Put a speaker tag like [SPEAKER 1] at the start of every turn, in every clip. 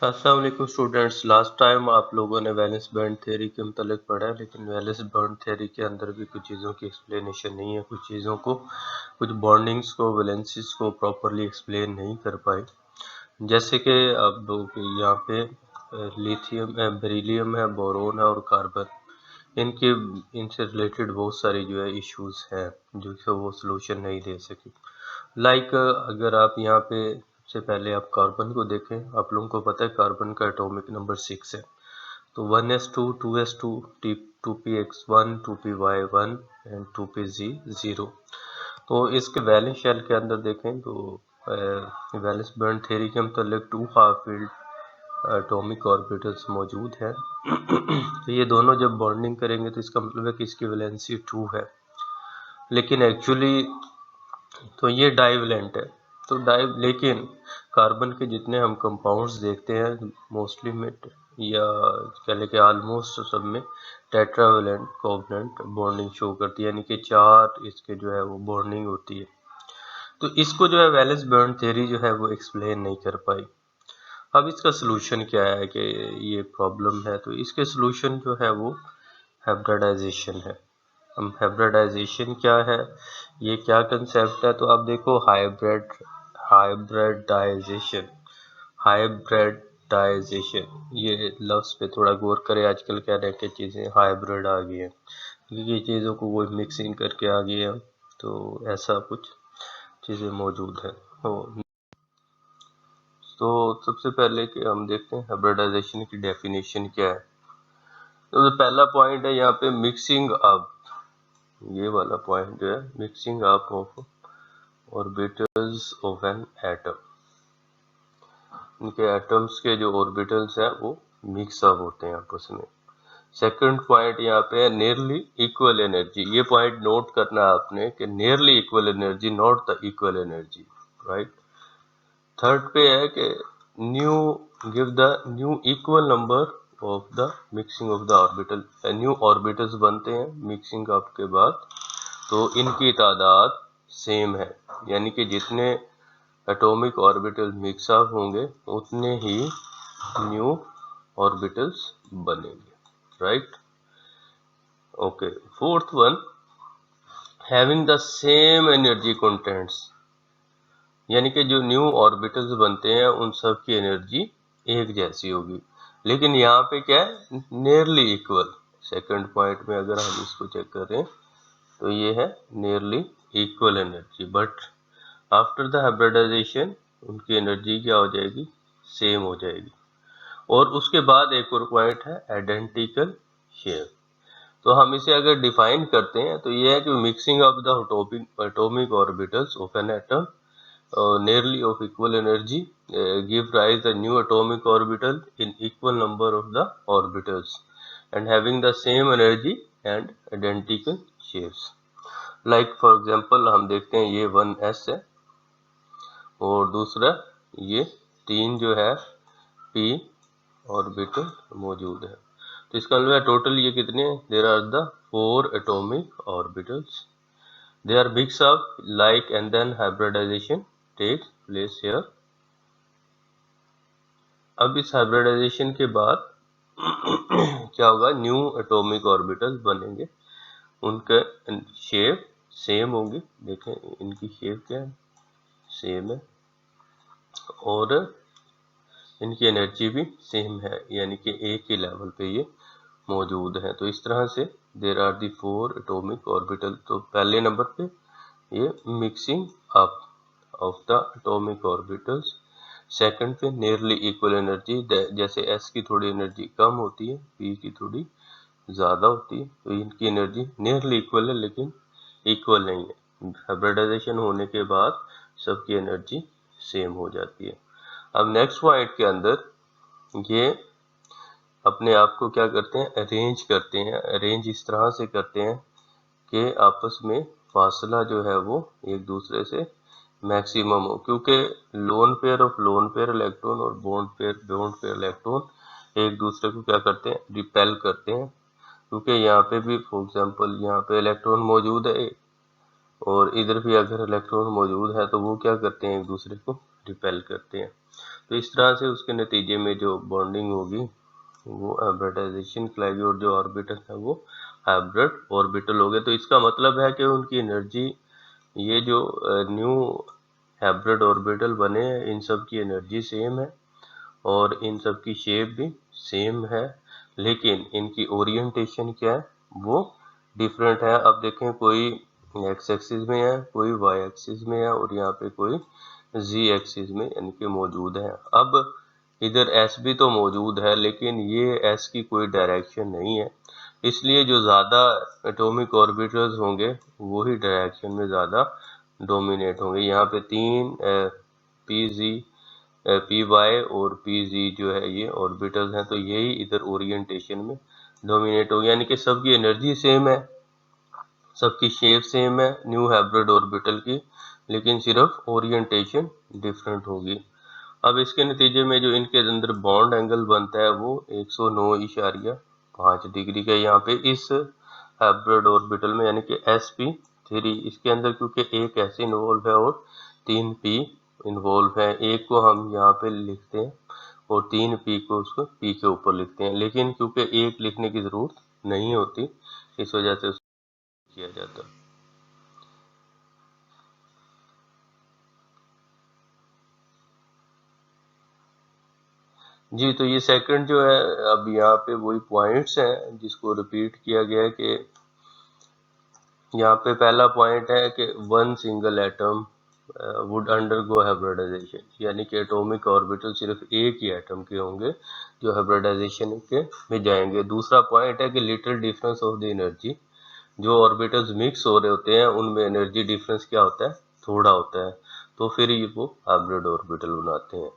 [SPEAKER 1] अस्सलाम वालेकुम students. Last time आप लोगों ने वैलेंस बैंड थ्योरी के मतलब पढ़ा है, लेकिन वैलेंस बैंड थ्योरी के अंदर भी कुछ चीज़ों की एक्सप्लेनेशन नहीं है। कुछ चीज़ों को, कुछ बॉन्डिंग्स को, वैलेंसीज को प्रॉपरली एक्सप्लेन नहीं कर पाए। जैसे कि अब लोग यहाँ पे लिथियम है, बेरिलियम है, बोरोन है और कार्बन, इनसे रिलेटेड बहुत सारी जो है इश्यूज हैं जो कि वो सोल्यूशन नहीं दे सके। अगर आप यहाँ पे सबसे पहले आप कार्बन को देखें, आप लोगों को पता है कार्बन का एटॉमिक नंबर 6 है। तो 1s2, 2s2, 2px1, 2py1 and 2pz0। तो इसके वैलेंस शेल के अंदर देखें तो वैलेंस बैंड थ्योरी के मतलब 2 हाफ फील्ड एटॉमिक ऑर्बिटल्स मौजूद हैं। तो ये दोनों जब बॉन्डिंग करेंगे तो इसका मतलब है कि इसकी वैलेंसी 2 है, लेकिन एक्चुअली तो ये डाइवलेंट है। तो लेकिन कार्बन के जितने हम कंपाउंड्स देखते हैं मोस्टली में या कह लें कि ऑलमोस्ट सब में टेट्रावेलेंट कोवलेंट बॉन्डिंग शो करती है, यानी कि 4 इसके जो है वो बॉन्डिंग होती है। तो इसको जो है वैलेंस बैंड थ्योरी जो है वो एक्सप्लेन नहीं कर पाई। अब इसका सोल्यूशन क्या है कि ये प्रॉब्लम है, तो इसके सोल्यूशन जो है वो हाइब्रिडाइजेशन है। हाइब्रिडाइजेशन क्या है, ये क्या कंसेप्ट है, तो आप देखो हाइब्रिडाइजेशन हाइब्रिडाइजेशन ये लफ्ज पे थोड़ा गौर करें। आजकल कह रहे हैं कि चीज़ें हाइब्रिड आ गई हैं, क्योंकि ये चीज़ों को कोई मिक्सिंग करके आ गई है, तो ऐसा कुछ चीज़ें मौजूद है। तो सबसे पहले कि हम देखते हैं हाइब्रिडाइजेशन की डेफिनेशन क्या है। तो पहला पॉइंट है यहाँ पे मिक्सिंग अप, ये वाला पॉइंट जो है mixing up of orbitals of an atom. इनके एटम्स के जो ऑर्बिटल्स हैं वो मिक्स अप होते हैं आपस में। सेकंड पॉइंट यहाँ पे है नियरली इक्वल एनर्जी। ये पॉइंट नोट करना है आपने कि nearly equal energy, not the equal energy, right. Third पे है कि new give the new equal number of the mixing of the orbital. New orbitals बनते हैं मिक्सिंग अप के बाद, तो इनकी तादाद सेम है, यानी कि जितने एटॉमिक ऑर्बिटल मिक्स अप होंगे उतने ही न्यू ऑर्बिटल्स बनेंगे, right. Okay, fourth one, having the same energy contents, यानी कि जो न्यू ऑर्बिटल्स बनते हैं उन सब की एनर्जी एक जैसी होगी, लेकिन यहाँ पे क्या है, नियरली इक्वल। सेकंड पॉइंट में अगर हम इसको चेक करें तो ये है nearly equal energy, but after the hybridization उनकी एनर्जी क्या हो जाएगी, सेम हो जाएगी। और उसके बाद एक और पॉइंट है आइडेंटिकल शेप। तो हम इसे अगर डिफाइन करते हैं तो ये है कि mixing of the atomic orbitals of an atom nearly of equal energy give rise a new atomic orbital in equal number of the orbitals and having the same energy and identical shapes. Like for example हम देखते हैं ये 1s है और दूसरा ये 3 जो है p ऑर्बिटल मौजूद है। तो इसका मतलब है टोटल ये कितने हैं, there are the 4 atomic orbitals, they are mixed up like and then hybridization takes place here. अब इस हाइब्रिडाइजेशन के बाद क्या होगा, न्यू एटॉमिक ऑर्बिटल बनेंगे, उनका शेप सेम होंगी। देखें इनकी शेप क्या है, सेम है, और इनकी एनर्जी भी सेम है, यानी कि एक ही लेवल पे ये मौजूद है। तो इस तरह से there are the 4 atomic orbital. तो पहले नंबर पे ये mixing up of the atomic orbitals, second पे नियरली इक्वल एनर्जी, जैसे एस की थोड़ी एनर्जी कम होती है, पी की थोड़ी ज़्यादा होती है, तो इनकी एनर्जी नियरली इक्वल है लेकिन इक्वल नहीं है। हाइब्रिडाइजेशन होने के बाद सबकी एनर्जी सेम हो जाती है। अब नेक्स्ट पॉइंट के अंदर ये अपने आप को क्या करते हैं, अरेंज करते हैं। अरेंज इस तरह से करते हैं कि आपस में फासला जो है वो एक दूसरे से मैक्सिमम हो, क्योंकि lone pair of lone pair electron और बॉन्ड पेयर इलेक्ट्रॉन एक दूसरे को क्या करते हैं, रिपेल करते हैं। क्योंकि यहाँ पे भी फॉर एग्जांपल यहाँ पे इलेक्ट्रॉन मौजूद है और इधर भी अगर इलेक्ट्रॉन मौजूद है तो वो क्या करते हैं, एक दूसरे को रिपेल करते हैं। तो इस तरह से उसके नतीजे में जो बॉन्डिंग होगी वो हाइब्रिडाइजेशन कहलाएगी और जो ऑर्बिटल है वो हाइब्रिड ऑर्बिटल हो गए। तो इसका मतलब है कि उनकी एनर्जी, ये जो न्यू हाइब्रिड ऑर्बिटल बने हैं, इन सब की एनर्जी सेम है और इन सब की शेप भी सेम है, लेकिन इनकी ओरिएंटेशन क्या है वो डिफरेंट है। अब देखें, कोई एक्स एक्सिस में है, कोई वाई एक्सिस में है और यहाँ पे कोई जी एक्सिस में इनके मौजूद है। अब इधर एस भी तो मौजूद है, लेकिन ये एस की कोई डायरेक्शन नहीं है, इसलिए जो ज़्यादा एटॉमिक ऑर्बिटल्स होंगे वही डायरेक्शन में ज़्यादा डोमिनेट होंगे। यहाँ पे 3 पी जी, पी वाई और पी जी जो है ये ऑर्बिटल्स हैं, तो यही इधर ओरिएंटेशन में डोमिनेट होगी, यानी कि सबकी एनर्जी सेम है, सबकी शेप सेम है न्यू हाइब्रिड ऑर्बिटल की, लेकिन सिर्फ ओरिएंटेशन डिफरेंट होगी। अब इसके नतीजे में जो इनके अंदर बॉन्ड एंगल बनता है वो 109.5 डिग्री का यहाँ पे इस हाइब्रिड ऑर्बिटल में, यानी कि sp3 इसके अंदर, क्योंकि एक s इन्वॉल्व है और 3 p इन्वॉल्व है। एक को हम यहाँ पे लिखते हैं और 3 p को उसको p के ऊपर लिखते हैं, लेकिन क्योंकि एक लिखने की जरूरत नहीं होती, इस वजह से उसको किया जाता। जी, तो ये सेकंड जो है, अब यहाँ पे वही पॉइंट्स हैं जिसको रिपीट किया गया है कि यहाँ पे पहला पॉइंट है कि one single atom would undergo hybridization, यानी कि एटॉमिक ऑर्बिटल सिर्फ एक ही एटम के होंगे जो हाइब्रिडाइजेशन के में जाएंगे। दूसरा पॉइंट है कि little difference of the energy, जो ऑर्बिटल्स मिक्स हो रहे होते हैं उनमें एनर्जी डिफरेंस क्या होता है, थोड़ा होता है, तो फिर ये वो हाइब्रिड ऑर्बिटल बनाते हैं।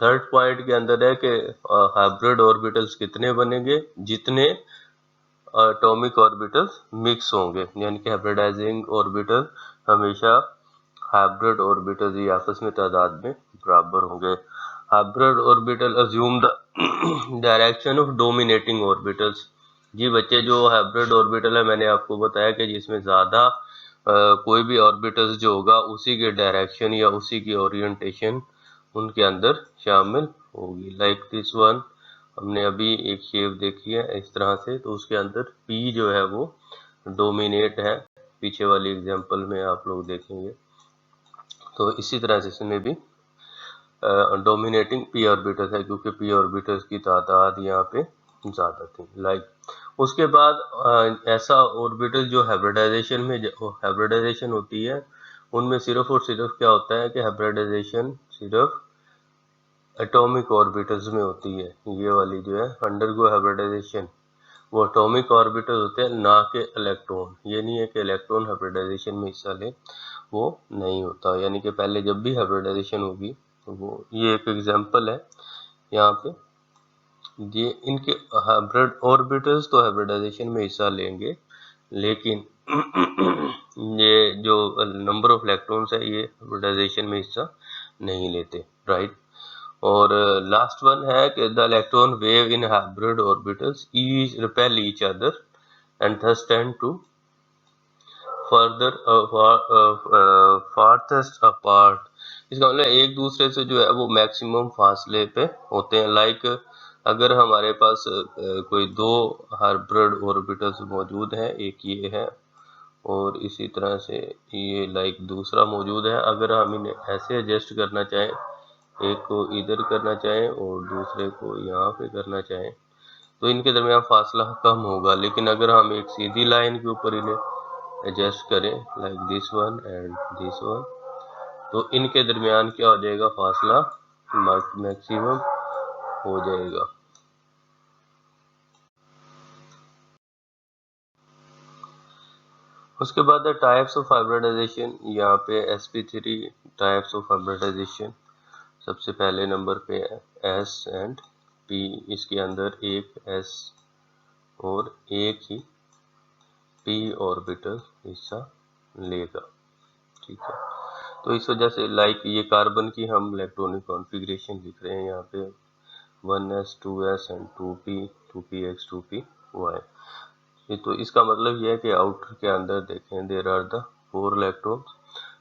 [SPEAKER 1] थर्ड पॉइंट के अंदर है कि हाइब्रिड ऑर्बिटल्स कितने बनेंगे, जितने एटॉमिक ऑर्बिटल्स मिक्स होंगे, यानी कि हाइब्रिडाइजिंग ऑर्बिटल हमेशा हाइब्रिड ऑर्बिटल्स ये आपस में तादाद में बराबर होंगे। Hybrid orbital assume the direction of dominating orbitals. जी बच्चे, जो हाइब्रिड ऑर्बिटल है मैंने आपको बताया कि जिसमें ज़्यादा कोई भी ऑर्बिटल्स जो होगा उसी के डायरेक्शन या उसी की ओरिएंटेशन उनके अंदर शामिल होगी। लाइक दिस वन, हमने अभी एक शेप देखी है इस तरह से, तो उसके अंदर P जो है वो डोमिनेट है, पीछे वाली एग्जांपल में आप लोग देखेंगे। तो इसी तरह से इसमें भी डोमिनेटिंग P ऑर्बिटल है, क्योंकि P ऑर्बिटल्स की तादाद यहाँ पे ज़्यादा थी। लाइक उसके बाद ऐसा ऑर्बिटल जो हाइब्रिडाइजेशन होती है उनमें सिर्फ और सिर्फ क्या होता है कि हाइब्रिडाइजेशन सिर्फ एटॉमिक ऑर्बिटल्स में होती है। ये वाली जो है अंडरगो हाइब्रिडाइजेशन, वो एटॉमिक ऑर्बिटल होते हैं, ना कि इलेक्ट्रॉन। ये नहीं है कि इलेक्ट्रॉन हाइब्रिडाइजेशन में हिस्सा ले, वो नहीं होता। यानी कि पहले जब भी हाइब्रिडाइजेशन होगी तो वो, ये एक एग्जांपल है यहाँ पे, ये इनके हाइब्रिड ऑर्बिटल्स तो हाइब्रिडाइजेशन में हिस्सा लेंगे, लेकिन ये जो नंबर ऑफ इलेक्ट्रॉन्स है ये हाइब्रिडाइजेशन में हिस्सा नहीं लेते, राइट। और लास्ट वन है कि the electron wave in hybrid orbitals each repel each other and thus tend to further farthest apart. इसका मतलब एक दूसरे से जो है वो मैक्सिमम फासले पे होते हैं। लाइक अगर हमारे पास कोई दो हाइब्रिड ऑर्बिटल्स मौजूद हैं, एक ये है और इसी तरह से ये लाइक दूसरा मौजूद है, अगर हम इन्हें ऐसे एडजस्ट करना चाहें, एक को इधर करना चाहें और दूसरे को यहाँ पे करना चाहें, तो इनके दरमियान फासला कम होगा। लेकिन अगर हम एक सीधी लाइन के ऊपर इन्हें एडजस्ट करें, like this one and this one, तो इनके दरमियान क्या हो जाएगा, फासला मैक्सिमम हो जाएगा। उसके बाद टाइप्स ऑफ हाइब्रिडाइजेशन, यहाँ पे sp3 टाइप्स ऑफ हाइब्रिडाइजेशन सबसे पहले नंबर पे है S एंड P। इसके अंदर एक S और एक ही P ऑर्बिटल हिस्सा लेगा, ठीक है। तो इस वजह से लाइक ये कार्बन की हम इलेक्ट्रॉनिक कॉन्फ़िगरेशन लिख रहे हैं यहाँ पे 1s 2s and 2p 2px 2py। तो इसका मतलब यह है कि आउटर के अंदर देखें, देयर आर द 4 इलेक्ट्रॉन्स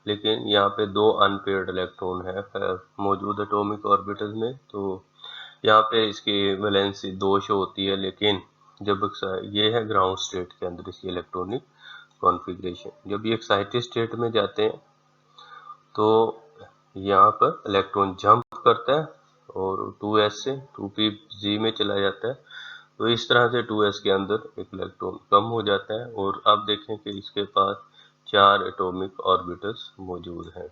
[SPEAKER 1] लेकिन यहाँ पे दो अनपेयर्ड इलेक्ट्रॉन है मौजूद एटॉमिक ऑर्बिटल में, तो यहाँ पे इसकी वैलेंसी 2 शो होती है। लेकिन जब ये है ग्राउंड स्टेट के अंदर इसकी इलेक्ट्रॉनिक कॉन्फ़िगरेशन, जब ये एक्साइटेड स्टेट में जाते हैं तो यहाँ पर इलेक्ट्रॉन जंप करता है और 2s से 2pz में चला जाता है। तो इस तरह से 2s के अंदर एक इलेक्ट्रॉन कम हो जाता है और अब देखें कि इसके पास 4 एटॉमिक ऑर्बिटल्स मौजूद हैं।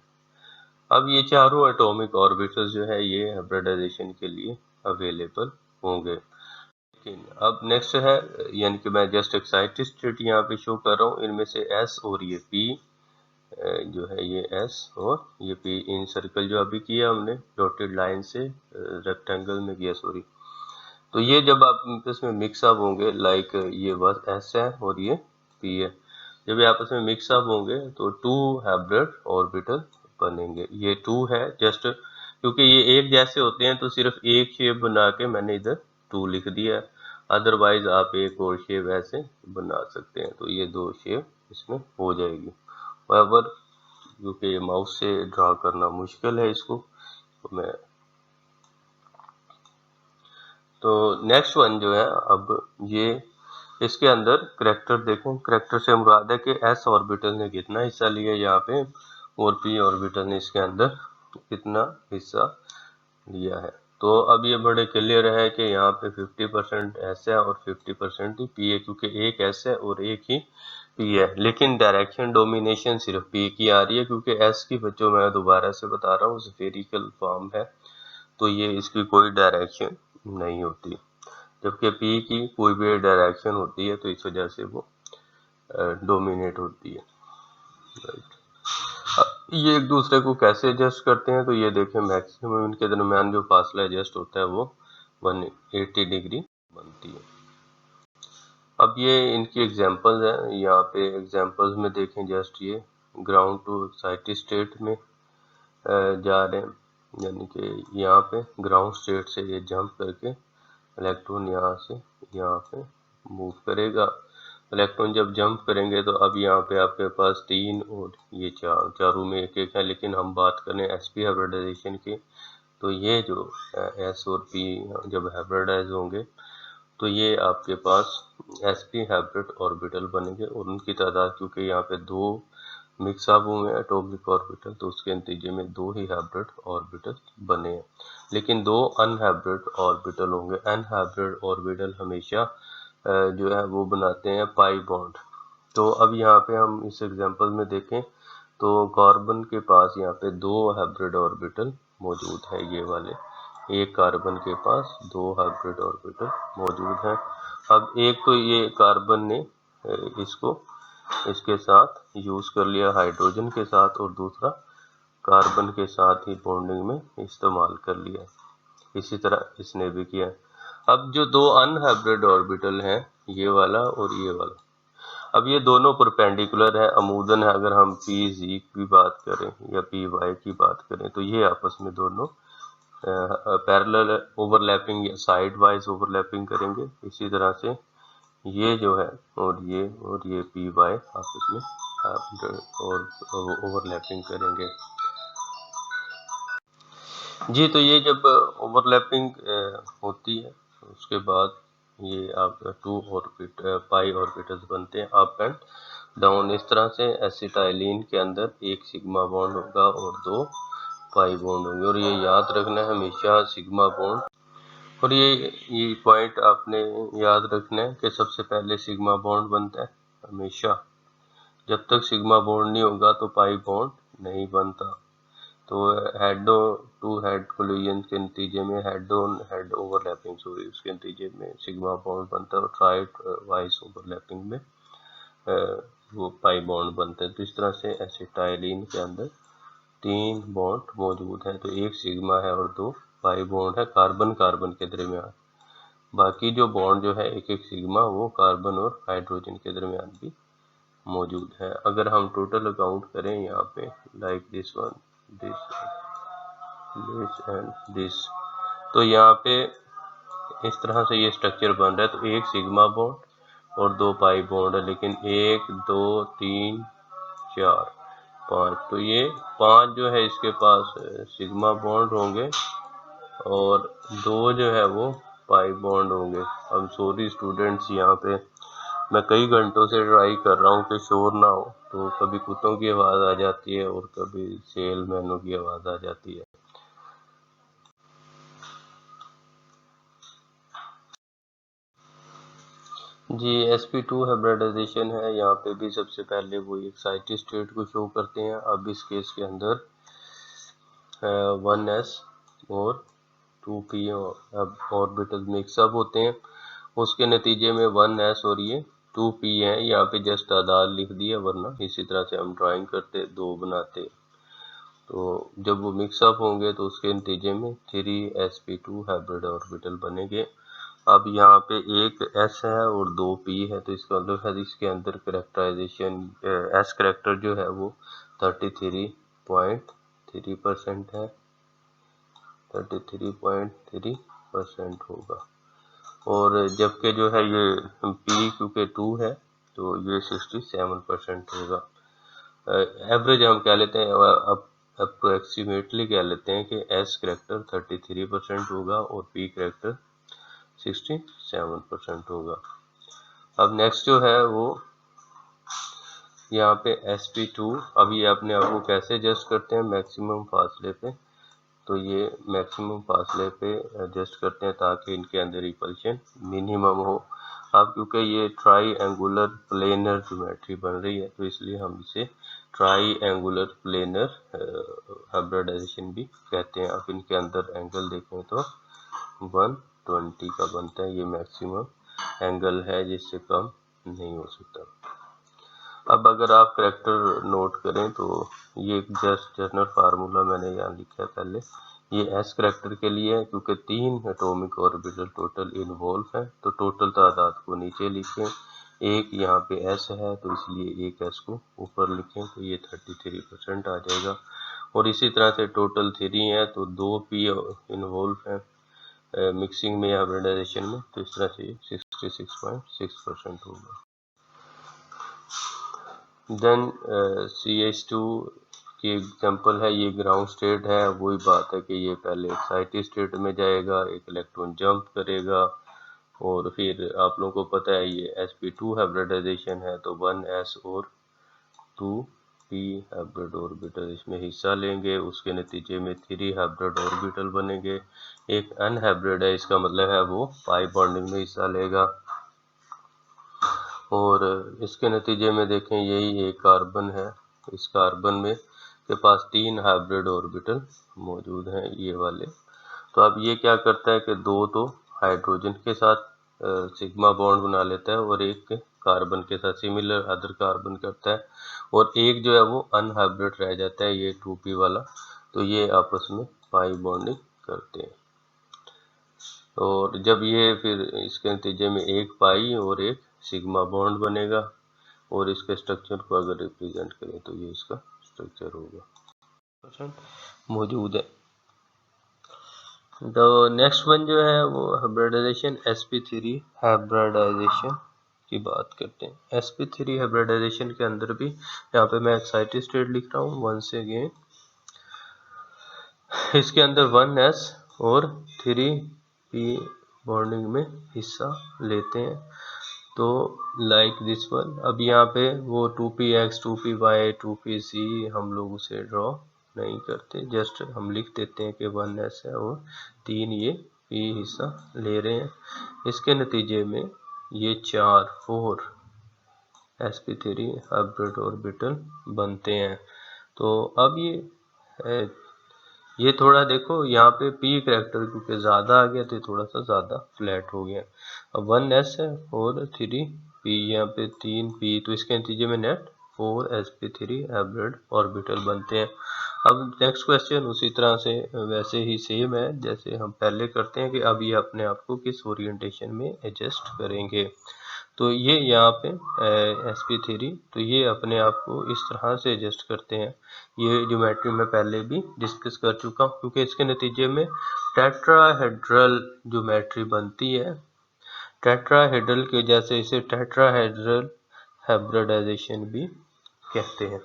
[SPEAKER 1] अब ये चारों एटॉमिक ऑर्बिटल्स जो है ये हाइब्रिडाइजेशन के लिए अवेलेबल होंगे। लेकिन अब नेक्स्ट है, यानी कि मैं जस्ट एक्साइटेड स्टेट यहाँ पे शो कर रहा हूँ, इनमें से s और ये p जो है ये s और ये p इन सर्कल जो अभी किया हमने डॉटेड लाइन से रेक्टेंगल में किया, सॉरी, तो ये जब आप इसमें मिक्स अप होंगे, लाइक ये बस s है और ये p है, जब ये आपस में मिक्स अप होंगे तो 2 हाइब्रिड ऑर्बिटल बनेंगे। ये 2 है जस्ट क्योंकि ये एक जैसे होते हैं तो सिर्फ एक शेप बना के मैंने इधर 2 लिख दिया है, अदरवाइज आप एक और शेप ऐसे बना सकते हैं, तो ये 2 शेप इसमें हो जाएगी। बराबर, क्योंकि माउस से ड्रा करना मुश्किल है इसको, तो नेक्स्ट वन जो है, अब ये इसके अंदर करेक्टर देखें, करेक्टर से मुराद है कि s ऑर्बिटल ने कितना हिस्सा लिया यहाँ पे और p ऑर्बिटल ने इसके अंदर कितना हिस्सा लिया है। तो अब ये बड़े क्लियर है कि यहाँ पे 50% s है और 50% ही p है, क्योंकि एक s है और एक ही p है। लेकिन डायरेक्शन डोमिनेशन सिर्फ p की आ रही है, क्योंकि s की बच्चों मैं दोबारा से बता रहा हूँ स्फेरिकल फॉर्म है, तो ये इसकी कोई डायरेक्शन नहीं होती, जबकि p की कोई भी डायरेक्शन होती है, तो इस वजह से वो डोमिनेट होती है। राइट, ये एक दूसरे को कैसे एडजस्ट करते हैं, तो ये देखें मैक्सिमम इनके दरमियान जो फासला एडजस्ट होता है वो 180 डिग्री बनती है। अब ये इनकी एग्जांपल्स हैं, यहाँ पे एग्जांपल्स में देखें, जस्ट ये ग्राउंड टू एक्साइटेड स्टेट में जा रहे हैं, यानी कि यहाँ पे ग्राउंड स्टेट से ये जंप करके इलेक्ट्रॉन यहाँ से यहाँ पे मूव करेगा। इलेक्ट्रॉन जब जंप करेंगे तो अब यहाँ पे आपके पास 3 और ये 4, चारों में एक एक है, लेकिन हम बात करें sp हाइब्रिडाइजेशन की, तो ये जो s और p जब हाइब्रिडाइज होंगे तो ये आपके पास sp हाइब्रिड ऑर्बिटल बनेंगे, और उनकी तादाद क्योंकि यहाँ पे 2 मिक्स अप हुए हैं एटॉमिक ऑर्बिटल, तो उसके नतीजे में 2 ही हाइब्रिड ऑर्बिटल बने हैं। लेकिन 2 अनहाइब्रिड ऑर्बिटल होंगे। अनहाइब्रिड ऑर्बिटल हमेशा जो है वो बनाते हैं पाई बॉन्ड। तो अब यहाँ पे हम इस एग्जांपल में देखें तो कार्बन के पास यहाँ पे 2 हाइब्रिड ऑर्बिटल मौजूद है, ये वाले, एक कार्बन के पास 2 हाइब्रिड ऑर्बिटल मौजूद हैं। अब एक तो ये कार्बन ने इसको इसके साथ यूज कर लिया हाइड्रोजन के साथ, और दूसरा कार्बन के साथ ही बॉन्डिंग में इस्तेमाल कर लिया, इसी तरह इसने भी किया। अब जो 2 अनहाइब्रिड ऑर्बिटल हैं, ये वाला और ये वाला, अब ये दोनों परपेंडिकुलर है, अमूदन है। अगर हम pz की बात करें या py की बात करें तो ये आपस में दोनों पैरेलल ओवरलैपिंग या साइड वाइज ओवरलैपिंग करेंगे। इसी तरह से ये जो है और ये py आपस में और ओवरलैपिंग करेंगे। जी, तो ये जब ओवरलैपिंग होती है उसके बाद ये आप 2 ऑर्बिट पाई ऑर्बिटल्स बनते हैं अप एंड डाउन। इस तरह से एसिटाइलिन के अंदर एक सिग्मा बॉन्ड होगा और 2 पाई बॉन्ड होंगे, और ये याद रखना है हमेशा सिग्मा बॉन्ड, और ये पॉइंट आपने याद रखना है कि सबसे पहले सिग्मा बॉन्ड बनता है हमेशा। जब तक सिग्मा बॉन्ड नहीं होगा तो पाई बॉन्ड नहीं बनता। तो हेड टू हेड कोलिजन के नतीजे में head on head overlapping, sorry, उसके नतीजे में सिग्मा बॉन्ड बनता है, और ट्राइड वाइज ओवरलैपिंग में वो पाई बॉन्ड बनते हैं। तो इस तरह से एसिटाइलिन के अंदर 3 बॉन्ड मौजूद हैं, तो एक सिग्मा है और 2 पाई बॉन्ड है कार्बन कार्बन के दरमियान। बाकी जो बॉन्ड जो है एक एक सिग्मा वो कार्बन और हाइड्रोजन के दरमियान भी मौजूद है। अगर हम टोटल अकाउंट करें यहाँ पे, like this one, this and this, तो यहाँ पे इस तरह से ये स्ट्रक्चर बन रहा है। तो एक सिग्मा बॉन्ड और 2 पाई बॉन्ड है, लेकिन 1 2 3 4 5, तो ये 5 जो है इसके पास सिग्मा बॉन्ड होंगे और 2 जो है वो पाई बॉन्ड होंगे। अब सॉरी स्टूडेंट्स, यहाँ पे मैं कई घंटों से ट्राई कर रहा हूँ कि शोर ना हो, तो कभी कुत्तों की आवाज़ आ जाती है और कभी सेलमैनों की आवाज़ आ जाती है। जी, sp2 हाइब्रिडाइजेशन है। यहाँ पे भी सबसे पहले वो एक्साइटेड स्टेट को शो करते हैं। अब इस केस के अंदर 1s और 2p ऑर्बिटल मिक्सअप होते हैं। उसके नतीजे में 1s और ये 2p है। यहाँ पे जस्ट आधार लिख दिया, वरना इसी तरह से हम ड्राइंग करते 2 बनाते। तो जब वो मिक्सअप होंगे तो उसके नतीजे में 3sp2 हाइब्रिड ऑर्बिटल बनेंगे। अब यहाँ पे एक s है और 2 p है, तो इसका मतलब है इसके अंदर करेक्टराइजेशन s करेक्टर जो है वो 33.3% है, 33.3% होगा। और जबकि जो है ये p क्योंकि 2 है तो ये 67% होगा। एवरेज हम कह लेते हैं, अप्रोक्सीमेटली कह लेते हैं कि s करेक्टर 33% होगा और p करेक्टर 67% होगा। अब नेक्स्ट जो है वो यहाँ पे sp2, अब ये अपने आप को कैसे एडजस्ट करते हैं मैक्सिमम फासले पे, तो ये मैक्सिमम फासले पे एडजस्ट करते हैं ताकि इनके अंदर रिपल्शन मिनिमम हो। अब क्योंकि ये ट्राई एंगुलर प्लेनर ज्योमेट्री बन रही है तो इसलिए हम इसे ट्राई एंगुलर प्लेनर हाइब्रिडाइजेशन भी कहते हैं। अब इनके अंदर एंगल देखें तो 120 का बनता है, ये मैक्सिमम एंगल है जिससे कम नहीं हो सकता। अब अगर आप करेक्टर नोट करें तो ये जस्ट जनरल फार्मूला मैंने यहाँ लिखा है पहले। ये s करेक्टर के लिए है क्योंकि 3 एटॉमिक ऑर्बिटल टोटल इन्वॉल्व है, तो टोटल तादाद को नीचे लिखें। एक यहाँ पे s है तो इसलिए एक s को ऊपर लिखें, तो ये 33% आ जाएगा। और इसी तरह से टोटल 3 है तो 2 p इन्वॉल्व है मिक्सिंग में हाइब्रिडाइजेशन में, तो इस तरह से 66.6% होगा। देन CH2 की एग्जांपल है, ये ग्राउंड स्टेट है। वही बात है कि ये पहले एक्साइटेड स्टेट में जाएगा, एक इलेक्ट्रॉन जंप करेगा और फिर आप लोगों को पता है ये sp2 हाइब्रिडाइजेशन है तो 1s और 2p हाइब्रिड ऑर्बिटल इसमें हिस्सा लेंगे। उसके नतीजे में 3 हाइब्रिड ऑर्बिटल बनेंगे। एक अनहाइब्रिड है, इसका मतलब है वो पाई बॉन्डिंग में हिस्सा लेगा। और इसके नतीजे में देखें यही एक कार्बन है, इस कार्बन में के पास 3 हाइब्रिड ऑर्बिटल मौजूद हैं ये वाले। तो अब ये क्या करता है कि 2 तो हाइड्रोजन के साथ सिग्मा बॉन्ड बना लेता है और एक कार्बन के साथ सिमिलर अदर कार्बन करता है, और एक जो है वो अनहाइब्रिड रह जाता है, ये 2p वाला। तो ये आपस में पाई बॉन्डिंग करते हैं। और जब ये फिर इसके नतीजे में एक पाई और एक सिग्मा बॉन्ड बनेगा, और इसके स्ट्रक्चर को अगर रिप्रेजेंट करें तो ये इसका स्ट्रक्चर होगा मौजूद है। तो नेक्स्ट वन जो है वो हाइब्रिडाइजेशन sp3 हाइब्रिडाइजेशन की बात करते हैं। sp3 हाइब्रिडाइजेशन के अंदर भी यहाँ पे मैं एक्साइटेड स्टेट लिख रहा हूँ वंस अगेन। इसके अंदर 1s और 3p बॉन्डिंग में हिस्सा लेते हैं, तो लाइक दिस वन। अब यहाँ पे वो 2px 2py 2pc हम लोग उसे ड्रॉ नहीं करते, जस्ट हम लिख देते हैं कि 1s है और 3 ये p हिस्सा ले रहे हैं। इसके नतीजे में ये 4 sp3 हाइब्रिड ऑर्बिटल बनते हैं। तो अब ये थोड़ा देखो यहाँ पे p करेक्टर क्योंकि ज़्यादा आ गया तो थोड़ा सा ज़्यादा फ्लैट हो गया। अब 1s है और 3p, यहाँ पे 3p, तो इसके नतीजे में नेट 4sp3 हाइब्रिड ऑर्बिटल बनते हैं। अब नेक्स्ट क्वेश्चन उसी तरह से वैसे ही सेम है जैसे हम पहले करते हैं कि अब ये अपने आप को किस ओरिएंटेशन में एडजस्ट करेंगे। तो ये यहाँ पे sp3, तो ये अपने आप को इस तरह से एडजस्ट करते हैं। ये ज्योमेट्री में पहले भी डिस्कस कर चुका हूँ क्योंकि इसके नतीजे में टेट्राहेड्रल ज्योमेट्री बनती है। टेट्राहेड्रल की वजह से इसे टेट्राहेड्रल हाइब्रिडाइजेशन भी कहते हैं।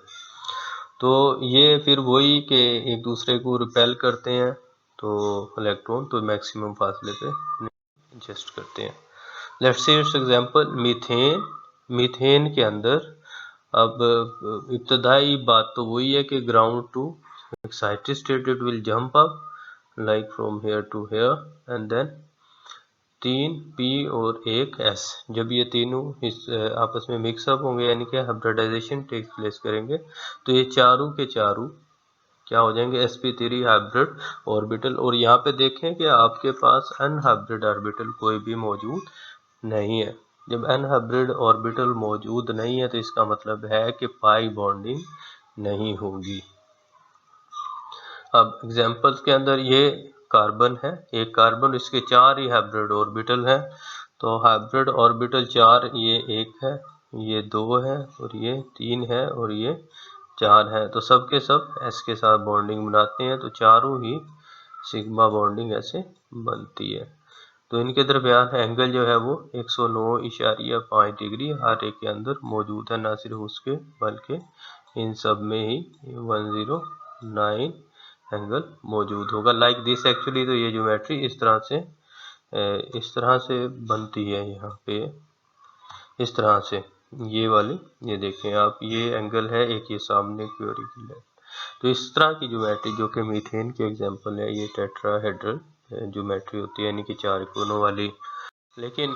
[SPEAKER 1] तो ये फिर वही कि एक दूसरे को रिपेल करते हैं, तो इलेक्ट्रॉन तो मैक्सिमम फासले पे एडजस्ट करते हैं। Let's see its example methane के अंदर अब इब्तदाई बात तो वही है कि ground to excited state it will jump up like from here to here and then 3 P और 1 S, जब ये तीनों आपस में मिक्सअप होंगे यानी कि हाइब्रिडाइजेशन टेक प्लेस करेंगे तो ये चारों के चारों क्या हो जाएंगे sp3 हाइब्रिड ऑर्बिटल। और यहाँ पे देखें कि आपके पास अनहाइब्रिड ऑर्बिटल कोई भी मौजूद नहीं है। जब अनहाइब्रिड ऑर्बिटल मौजूद नहीं है तो इसका मतलब है कि पाई बॉन्डिंग नहीं होगी। अब एग्जांपल्स के अंदर ये कार्बन है, एक कार्बन, इसके 4 ही हाइब्रिड ऑर्बिटल हैं। तो हाइब्रिड ऑर्बिटल 4, ये 1 है, ये 2 है और ये 3 है और ये 4 है। तो सब के सब S के साथ बॉन्डिंग बनाते हैं, तो चारों ही सिग्मा बॉन्डिंग ऐसे बनती है। तो इनके दरमियान एंगल जो है वो 109.5 डिग्री हर एक के अंदर मौजूद है, ना सिर्फ उसके बल्कि इन सब में ही 109 एंगल मौजूद होगा। लाइक दिस एक्चुअली, तो ये ज्योमेट्री इस तरह से बनती है। यहाँ पे इस तरह से ये वाली, ये देखें आप, ये एंगल है एक, ये सामने की ओर की है। तो इस तरह की ज्योमेट्री जो कि मीथेन के एग्जांपल है, ये टेट्राहेड्रल ज्योमेट्री होती है, यानी कि 4 कोनों वाली। लेकिन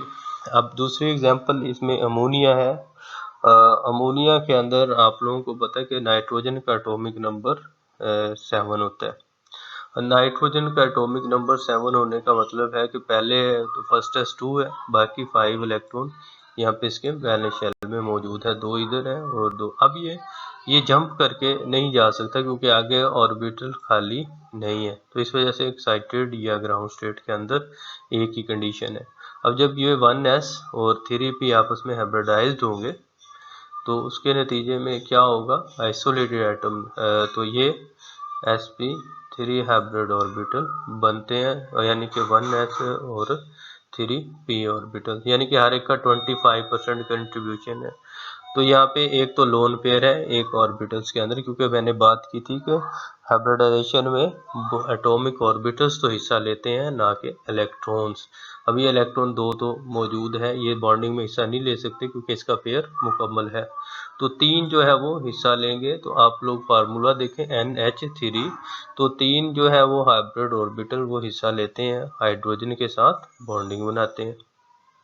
[SPEAKER 1] अब दूसरी एग्जांपल इसमें अमोनिया है। अमोनिया के अंदर आप लोगों को पता है कि नाइट्रोजन का एटॉमिक नंबर 7 होता है। नाइट्रोजन का एटॉमिक नंबर 7 होने का मतलब है कि पहले तो फर्स्ट एस 2 है, बाकी 5 इलेक्ट्रॉन यहाँ पे इसके वैलेंस शेल में मौजूद है, 2 इधर है और 2। अब ये जंप करके नहीं जा सकता क्योंकि आगे ऑर्बिटल खाली नहीं है, तो इस वजह से एक्साइटेड या ग्राउंड स्टेट के अंदर एक ही कंडीशन है। अब जब ये 1s और 3p आपस में हाइब्रिडाइज्ड होंगे तो उसके नतीजे में क्या होगा, आइसोलेटेड एटम, तो ये sp3 हाइब्रिड ऑर्बिटल बनते हैं, यानी कि 1s और 3p ऑर्बिटल, यानी कि हर एक का 25% कंट्रीब्यूशन है। तो यहाँ पे एक तो लोन पेयर है एक ऑर्बिटल्स के अंदर, क्योंकि मैंने बात की थी कि हाइब्रिडाइजेशन में एटॉमिक ऑर्बिटल्स तो हिस्सा लेते हैं, ना कि इलेक्ट्रॉन्स। अब ये इलेक्ट्रॉन दो तो मौजूद है, ये बॉन्डिंग में हिस्सा नहीं ले सकते क्योंकि इसका पेयर मुकम्मल है। तो 3 जो है वो हिस्सा लेंगे। तो आप लोग फार्मूला देखें NH3, तो 3 जो है वो हाइब्रिड ऑर्बिटल वो हिस्सा लेते हैं, हाइड्रोजन के साथ बॉन्डिंग बनाते हैं,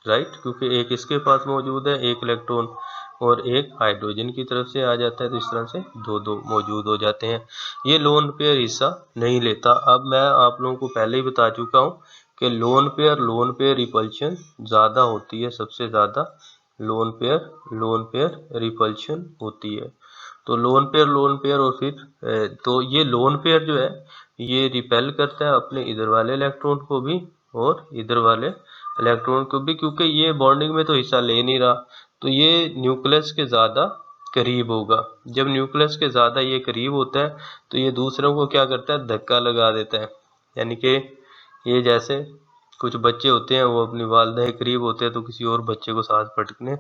[SPEAKER 1] राइट, क्योंकि एक इसके पास मौजूद है एक इलेक्ट्रॉन और एक हाइड्रोजन की तरफ से आ जाता है, तो इस तरह से 2-2 मौजूद हो जाते हैं। ये लोन पेयर हिस्सा नहीं लेता। अब मैं आप लोगों को पहले ही बता चुका हूँ कि लोन पेयर रिपल्शन ज़्यादा होती है, सबसे ज़्यादा लोन पेयर रिपल्शन होती है। तो लोन पेयर और फिर तो ये लोन पेयर जो है ये रिपेल करता है अपने इधर वाले इलेक्ट्रॉन को भी और इधर वाले इलेक्ट्रॉन को भी, क्योंकि ये बॉन्डिंग में तो हिस्सा ले नहीं रहा, तो ये न्यूक्लियस के ज़्यादा करीब होगा। जब न्यूक्लियस के ज़्यादा ये करीब होता है तो ये दूसरों को क्या करता है, धक्का लगा देता है। यानी कि ये जैसे कुछ बच्चे होते हैं वो अपनी वालिदा के करीब होते हैं तो किसी और बच्चे को साथ पटकने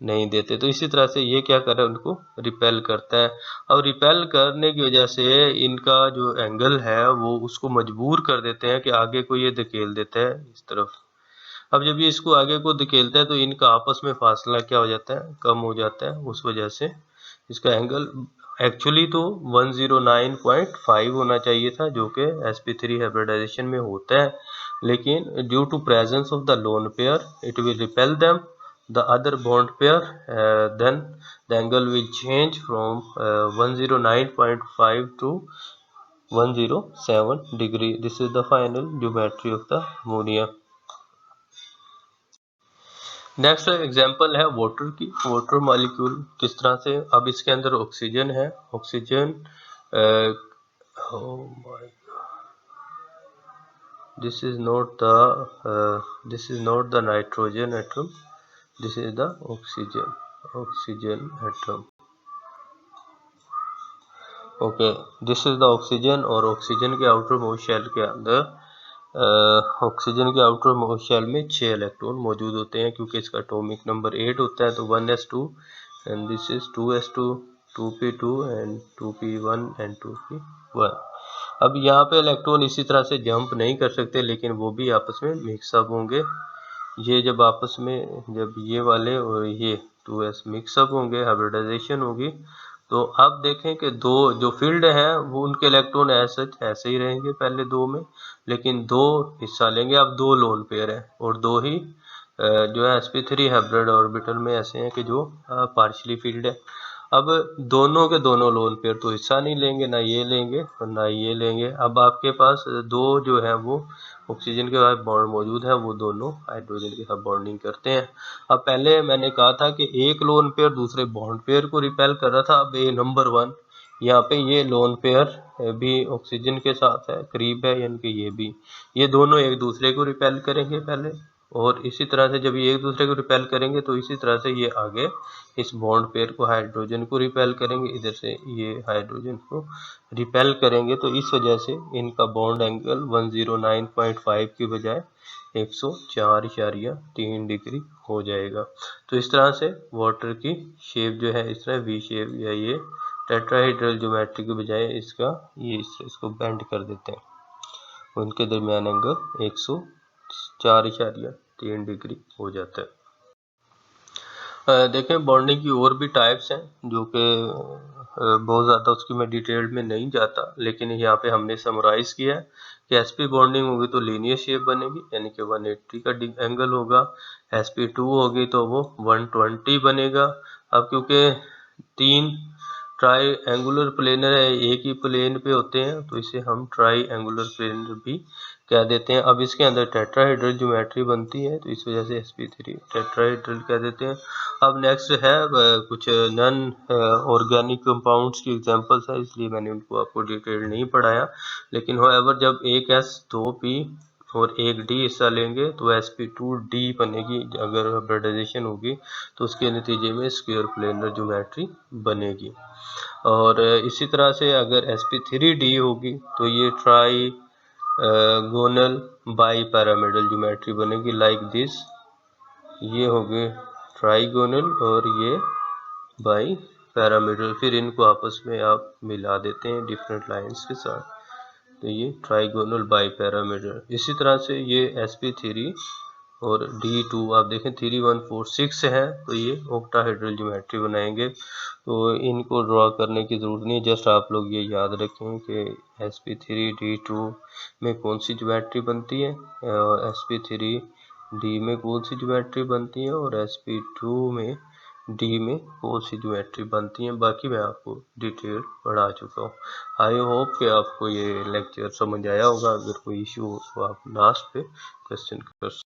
[SPEAKER 1] नहीं देते, तो इसी तरह से ये क्या कर रहा है, उनको रिपेल करता है। अब रिपेल करने की वजह से इनका जो एंगल है वो उसको मजबूर कर देते हैं कि आगे को ये धकेल देता है इस तरफ। अब जब ये इसको आगे को धकेलता है तो इनका आपस में फासला क्या हो जाता है, कम हो जाता है। उस वजह से इसका एंगल एक्चुअली तो 109.5 होना चाहिए था, जो कि sp3 हाइब्रिडाइजेशन में होता है, लेकिन due to presence of the lone pair it will repel them the other bond pair, then the angle will change from 109.5 to 107 degree. This is the final geometry of the ammonia. Next example है water की। Water molecule किस तरह से, अब इसके अंदर oxygen है, oxygen this is not the nitrogen atom, this is the oxygen atom. Okay, this is the oxygen, और ऑक्सीजन के आउटर मोस्ट शेल के अंदर ऑक्सीजन के आउटर मोस्ट शेल में 6 इलेक्ट्रॉन मौजूद होते हैं, क्योंकि इसका एटॉमिक नंबर 8 होता है। तो 1s2 and this is 2s2 2p2 and 2p1 and 2p1। अब यहाँ पे इलेक्ट्रॉन इसी तरह से जंप नहीं कर सकते, लेकिन वो भी आपस में मिक्सअप होंगे। ये जब आपस में, जब ये वाले और ये 2s मिक्सअप होंगे, हाइब्रिडाइजेशन होगी, तो अब देखें कि दो जो फील्ड है वो उनके इलेक्ट्रॉन ऐसे ही रहेंगे पहले दो में, लेकिन दो हिस्सा लेंगे। अब दो लोन पेयर है और दो ही जो है sp3 हाइब्रिड ऑर्बिटल में ऐसे हैं कि जो पार्शियली फील्ड है। अब दोनों के दोनों लोन पेयर तो हिस्सा नहीं लेंगे, ना ये लेंगे और ना ये लेंगे। अब आपके पास दो जो है वो ऑक्सीजन के साथ बॉन्ड मौजूद है, वो दोनों हाइड्रोजन के साथ बॉन्डिंग करते हैं। अब पहले मैंने कहा था कि एक लोन पेयर दूसरे बॉन्ड पेयर को रिपेल कर रहा था। अब ये नंबर 1 यहाँ पे ये लोन पेयर भी ऑक्सीजन के साथ है, करीब है, यानी कि ये भी, ये दोनों एक दूसरे को रिपेल करेंगे पहले, और इसी तरह से जब ये एक दूसरे को रिपेल करेंगे तो इसी तरह से ये आगे इस बॉन्ड पेयर को, हाइड्रोजन को रिपेल करेंगे, इधर से ये हाइड्रोजन को रिपेल करेंगे। तो इस वजह से इनका बॉन्ड एंगल 109.5 की बजाय 104.3 डिग्री हो जाएगा। तो इस तरह से वाटर की शेप जो है इस तरह वी शेप, या ये टेट्राहेड्रल ज्योमेट्री के बजाय इसका ये इसको बेंड कर देते हैं। उनके दरमियान एंगल 104.3 डिग्री हो जाता है। देखें बॉन्डिंग की और भी टाइप्स हैं, जो कि बहुत ज़्यादा उसकी मैं डिटेल में नहीं जाता, लेकिन यहाँ पे हमने समराइज किया है कि sp बॉन्डिंग होगी तो लीनियर शेप बनेगी, यानी कि 180 का एंगल होगा। sp2 होगी तो वो 120 बनेगा। अब क्योंकि 3 ट्राई एंगुलर प्लेनर है, एक ही प्लेन पे होते हैं, तो इसे हम ट्राई एंगुलर प्लेनर भी कह देते हैं। अब इसके अंदर टेट्राहेड्रल ज्योमेट्री बनती है, तो इस वजह से sp3 टेट्राहेड्रल कह देते हैं। अब नेक्स्ट है कुछ नॉन ऑर्गेनिक कंपाउंड्स की एग्जांपल्स है, इसलिए मैंने उनको आपको डिटेल नहीं पढ़ाया। लेकिन होएवर जब एक S 2 P और एक D हिस्सा लेंगे तो sp2D बनेगी। अगर हाइब्रिडाइजेशन होगी तो उसके नतीजे में स्क्वायर प्लेनर ज्योमेट्री बनेगी। और इसी तरह से अगर sp3D होगी तो ये ट्राई गोनल बाई पैरामिडल ज्योमेट्री बनेगी, लाइक दिस। ये हो गए ट्राइगोनल और ये बाई पैरामिडल, फिर इनको आपस में आप मिला देते हैं डिफरेंट लाइंस के साथ, तो ये ट्राइगोनल बाई पैरामिडल। इसी तरह से ये sp3 और D2 आप देखें 3 1 4 6 है, तो ये ऑक्टाहेड्रल ज्योमेट्री बनाएंगे। तो इनको ड्रॉ करने की ज़रूरत नहीं है, जस्ट आप लोग ये याद रखें कि sp3 D2 में कौन सी ज्योमेट्री बनती है, और sp3D में कौन सी ज्योमेट्री बनती है, और sp2 में D में कौन सी ज्योमेट्री बनती है। बाकी मैं आपको डिटेल पढ़ा चुका हूँ। आई होप कि आपको ये लेक्चर समझ आया होगा। अगर कोई इशू हो तो आप लास्ट पे क्वेश्चन कर सकते हैं।